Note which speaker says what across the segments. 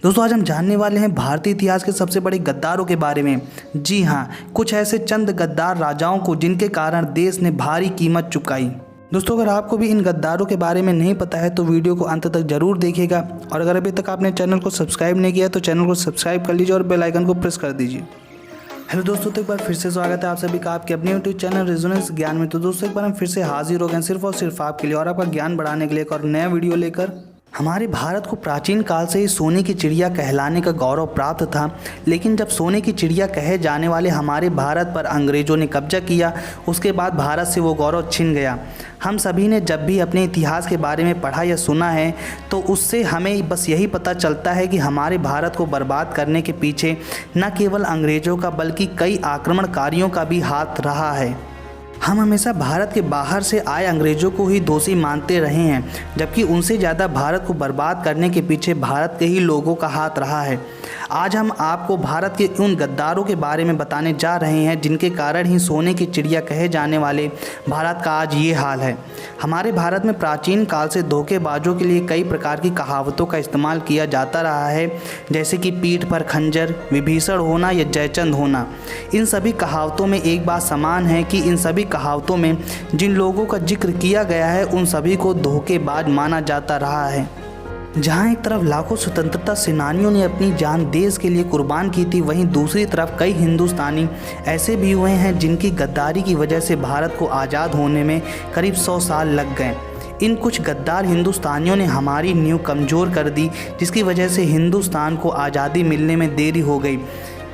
Speaker 1: दोस्तों आज हम जानने वाले हैं भारतीय इतिहास के सबसे बड़े गद्दारों के बारे में। जी हाँ, कुछ ऐसे चंद गद्दार राजाओं को जिनके कारण देश ने भारी कीमत चुकाई। दोस्तों अगर आपको भी इन गद्दारों के बारे में नहीं पता है तो वीडियो को अंत तक जरूर देखिएगा, और अगर अभी तक आपने चैनल को सब्सक्राइब नहीं किया तो चैनल को सब्सक्राइब कर लीजिए और बेल आइकन को प्रेस कर दीजिए। हेलो दोस्तों, तो एक बार फिर से स्वागत है आप सभी का आपके अपने यूट्यूब चैनल रेजोनेंस ज्ञान में। तो दोस्तों एक बार हम फिर से हाजिर हो गए सिर्फ और सिर्फ आपके लिए और आपका ज्ञान बढ़ाने के लिए एक और नया वीडियो लेकर। हमारे भारत को प्राचीन काल से ही सोने की चिड़िया कहलाने का गौरव प्राप्त था, लेकिन जब सोने की चिड़िया कहे जाने वाले हमारे भारत पर अंग्रेज़ों ने कब्जा किया, उसके बाद भारत से वो गौरव छिन गया। हम सभी ने जब भी अपने इतिहास के बारे में पढ़ा या सुना है तो उससे हमें बस यही पता चलता है कि हमारे भारत को बर्बाद करने के पीछे न केवल अंग्रेज़ों का बल्कि कई आक्रमणकारियों का भी हाथ रहा है। हम हमेशा भारत के बाहर से आए अंग्रेज़ों को ही दोषी मानते रहे हैं, जबकि उनसे ज़्यादा भारत को बर्बाद करने के पीछे भारत के ही लोगों का हाथ रहा है। आज हम आपको भारत के उन गद्दारों के बारे में बताने जा रहे हैं जिनके कारण ही सोने की चिड़िया कहे जाने वाले भारत का आज ये हाल है। हमारे भारत में प्राचीन काल से धोखेबाजों के लिए कई प्रकार की कहावतों का इस्तेमाल किया जाता रहा है, जैसे कि पीठ पर खंजर, विभीषण होना या जयचंद होना। इन सभी कहावतों में एक बात समान है कि इन सभी कहावतों में जिन लोगों का जिक्र किया गया है उन सभी को धोखेबाज माना जाता रहा है। जहां एक तरफ लाखों स्वतंत्रता सेनानियों ने अपनी जान देश के लिए कुर्बान की थी, वहीं दूसरी तरफ कई हिंदुस्तानी ऐसे भी हुए हैं जिनकी गद्दारी की वजह से भारत को आज़ाद होने में करीब 100 साल लग गए। इन कुछ गद्दार हिंदुस्तानियों ने हमारी नींव कमज़ोर कर दी, जिसकी वजह से हिंदुस्तान को आज़ादी मिलने में देरी हो गई।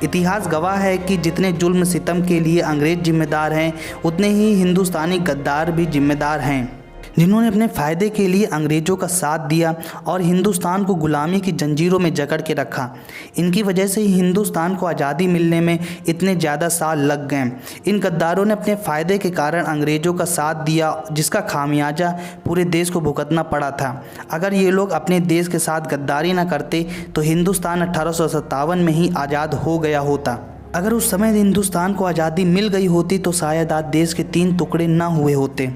Speaker 1: इतिहास गवाह है कि जितने जुल्म सितम के लिए अंग्रेज़ जिम्मेदार हैं, उतने ही हिंदुस्तानी गद्दार भी जिम्मेदार हैं, जिन्होंने अपने फ़ायदे के लिए अंग्रेज़ों का साथ दिया और हिंदुस्तान को गुलामी की जंजीरों में जकड़ के रखा। इनकी वजह से ही हिंदुस्तान को आज़ादी मिलने में इतने ज़्यादा साल लग गए। इन गद्दारों ने अपने फ़ायदे के कारण अंग्रेज़ों का साथ दिया, जिसका खामियाजा पूरे देश को भुगतना पड़ा था। अगर ये लोग अपने देश के साथ गद्दारी न करते तो हिंदुस्तान 1857 में ही आज़ाद हो गया होता। अगर उस समय हिंदुस्तान को आज़ादी मिल गई होती तो शायद आज देश के 3 टुकड़े न हुए होते।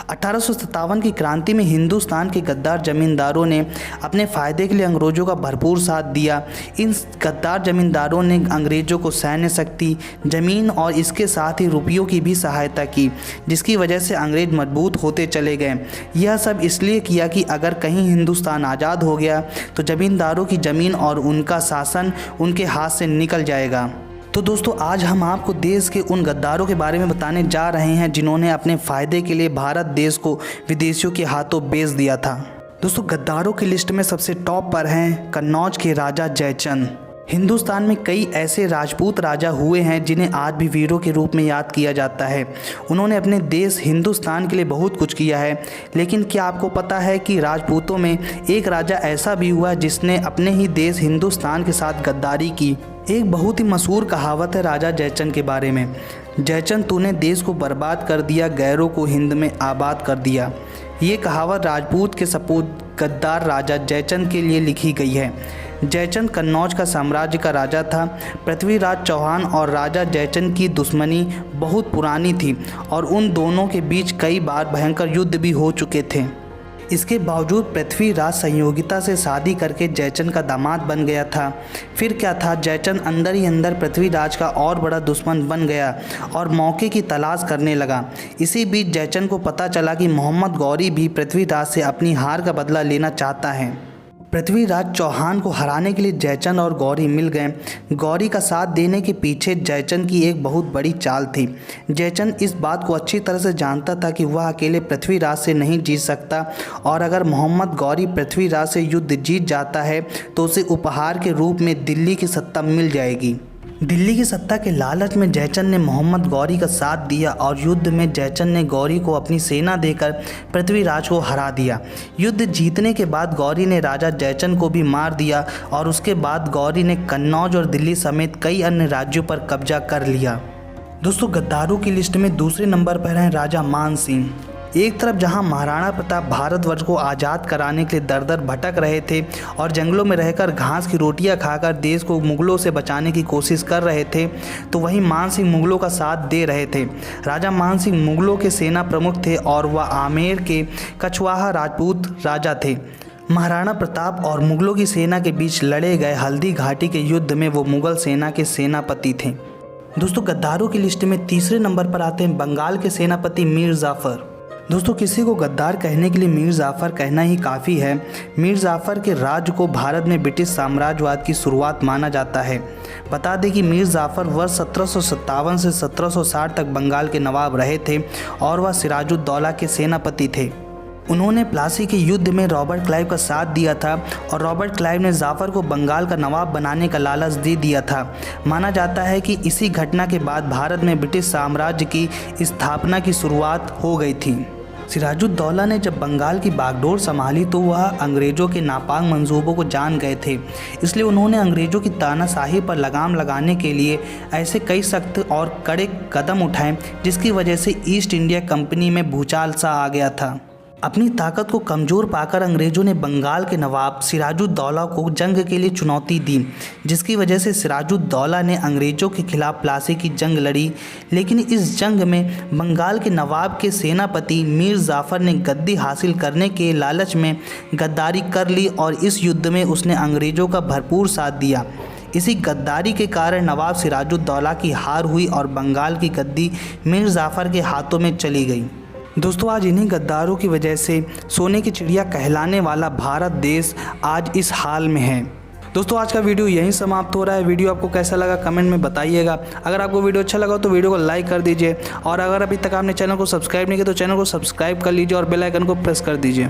Speaker 1: 1857 की क्रांति में हिंदुस्तान के गद्दार जमींदारों ने अपने फ़ायदे के लिए अंग्रेज़ों का भरपूर साथ दिया। इन गद्दार जमींदारों ने अंग्रेज़ों को सैन्य शक्ति, ज़मीन और इसके साथ ही रुपयों की भी सहायता की, जिसकी वजह से अंग्रेज़ मजबूत होते चले गए। यह सब इसलिए किया कि अगर कहीं हिंदुस्तान आज़ाद हो गया तो जमींदारों की ज़मीन और उनका शासन उनके हाथ से निकल जाएगा। तो दोस्तों आज हम आपको देश के उन गद्दारों के बारे में बताने जा रहे हैं जिन्होंने अपने फ़ायदे के लिए भारत देश को विदेशियों के हाथों बेच दिया था। दोस्तों गद्दारों की लिस्ट में सबसे टॉप पर हैं कन्नौज के राजा जयचंद। हिंदुस्तान में कई ऐसे राजपूत राजा हुए हैं जिन्हें आज भी वीरों के रूप में याद किया जाता है। उन्होंने अपने देश हिंदुस्तान के लिए बहुत कुछ किया है, लेकिन क्या आपको पता है कि राजपूतों में एक राजा ऐसा भी हुआ जिसने अपने ही देश हिंदुस्तान के साथ गद्दारी की। एक बहुत ही मशहूर कहावत है राजा जयचंद के बारे में, जयचंद तूने देश को बर्बाद कर दिया, गैरों को हिंद में आबाद कर दिया। ये कहावत राजपूत के सपूत गद्दार राजा जयचंद के लिए लिखी गई है। जयचंद कन्नौज का साम्राज्य का राजा था। पृथ्वीराज चौहान और राजा जयचंद की दुश्मनी बहुत पुरानी थी और उन दोनों के बीच कई बार भयंकर युद्ध भी हो चुके थे। इसके बावजूद पृथ्वीराज संयोगिता से शादी करके जयचंद का दामाद बन गया था। फिर क्या था, जयचंद अंदर ही अंदर पृथ्वीराज का और बड़ा दुश्मन बन गया और मौके की तलाश करने लगा। इसी बीच जयचंद को पता चला कि मोहम्मद गौरी भी पृथ्वीराज से अपनी हार का बदला लेना चाहता है। पृथ्वीराज चौहान को हराने के लिए जयचंद और गौरी मिल गए। गौरी का साथ देने के पीछे जयचंद की एक बहुत बड़ी चाल थी। जयचंद इस बात को अच्छी तरह से जानता था कि वह अकेले पृथ्वीराज से नहीं जीत सकता, और अगर मोहम्मद गौरी पृथ्वीराज से युद्ध जीत जाता है तो उसे उपहार के रूप में दिल्ली की सत्ता मिल जाएगी। दिल्ली की सत्ता के लालच में जयचंद ने मोहम्मद गौरी का साथ दिया और युद्ध में जयचंद ने गौरी को अपनी सेना देकर पृथ्वीराज को हरा दिया। युद्ध जीतने के बाद गौरी ने राजा जयचंद को भी मार दिया और उसके बाद गौरी ने कन्नौज और दिल्ली समेत कई अन्य राज्यों पर कब्जा कर लिया। दोस्तों गद्दारों की लिस्ट में दूसरे नंबर पर हैं राजा मान सिंह। एक तरफ जहां महाराणा प्रताप भारतवर्ष को आज़ाद कराने के लिए दर दर भटक रहे थे और जंगलों में रहकर घास की रोटियां खाकर देश को मुगलों से बचाने की कोशिश कर रहे थे, तो वहीं मान सिंह मुगलों का साथ दे रहे थे। राजा मान सिंह मुगलों के सेना प्रमुख थे और वह आमेर के कछवाहा राजपूत राजा थे। महाराणा प्रताप और मुगलों की सेना के बीच लड़े गए हल्दी घाटी के युद्ध में वो मुगल सेना के सेनापति थे। दोस्तों गद्दारों की लिस्ट में तीसरे नंबर पर आते हैं बंगाल के सेनापति मीर जाफ़र। दोस्तों किसी को गद्दार कहने के लिए मीर जाफ़र कहना ही काफ़ी है। मीर जाफ़र के राज्य को भारत में ब्रिटिश साम्राज्यवाद की शुरुआत माना जाता है। बता दें कि मीर जाफ़र वर्ष 1757 से 1760 तक बंगाल के नवाब रहे थे और वह सिराजुद्दौला के सेनापति थे। उन्होंने प्लासी के युद्ध में रॉबर्ट क्लाइव का साथ दिया था और रॉबर्ट क्लाइव ने जाफ़र को बंगाल का नवाब बनाने का लालच दे दिया था। माना जाता है कि इसी घटना के बाद भारत में ब्रिटिश साम्राज्य की स्थापना की शुरुआत हो गई थी। सिराजुद्दौला ने जब बंगाल की बागडोर संभाली तो वह अंग्रेज़ों के नापाक मंसूबों को जान गए थे, इसलिए उन्होंने अंग्रेज़ों की तानाशाही पर लगाम लगाने के लिए ऐसे कई सख्त और कड़े कदम उठाए जिसकी वजह से ईस्ट इंडिया कंपनी में भूचाल सा आ गया था। अपनी ताकत को कमज़ोर पाकर अंग्रेज़ों ने बंगाल के नवाब सिराजुद्दौला को जंग के लिए चुनौती दी, जिसकी वजह से सिराजुद्दौला ने अंग्रेज़ों के खिलाफ प्लासी की जंग लड़ी। लेकिन इस जंग में बंगाल के नवाब के सेनापति मीर जाफ़र ने गद्दी हासिल करने के लालच में गद्दारी कर ली और इस युद्ध में उसने अंग्रेज़ों का भरपूर साथ दिया। इसी गद्दारी के कारण नवाब सिराजुद्दौला की हार हुई और बंगाल की गद्दी मीर जाफ़र के हाथों में चली गई। दोस्तों आज इन्हीं गद्दारों की वजह से सोने की चिड़िया कहलाने वाला भारत देश आज इस हाल में है। दोस्तों आज का वीडियो यहीं समाप्त हो रहा है। वीडियो आपको कैसा लगा कमेंट में बताइएगा। अगर आपको वीडियो अच्छा लगा तो वीडियो को लाइक कर दीजिए और अगर अभी तक आपने चैनल को सब्सक्राइब नहीं किया तो चैनल को सब्सक्राइब कर लीजिए और बेल आइकन को प्रेस कर दीजिए।